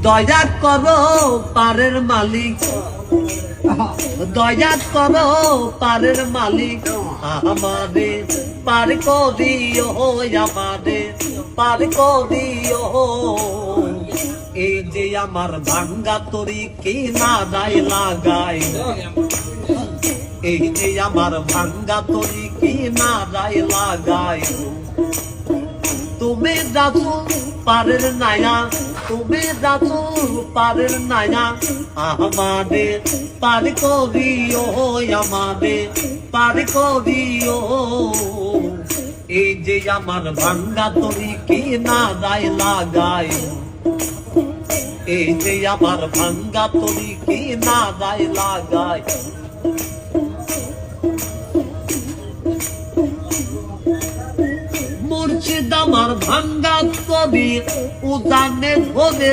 দয়া করো পারের মালিক, দয়া করো পারের মালিক, আমাদের পার করিও, আমাদের পার করিও। এই যে আমার ভাঙ্গা তরি কি না দায় লাগাই, এই যে আমার ভাঙ্গা তরি কি না দায় লাগাই। তুমি যাচ্ছো পারের নায়া, তুমি যাচ্ছো পারের নায়া, আমাদের পার করিও, আমাদের পার করিও। এই যে আমার ভাঙ্গা তরি কি না দায় লাগাই, এই যে আমার ভাঙ্গা তরি কি না দায় লাগাই। মুর্শিদ আমার ভাঙ্গা তরি উজানে ধরে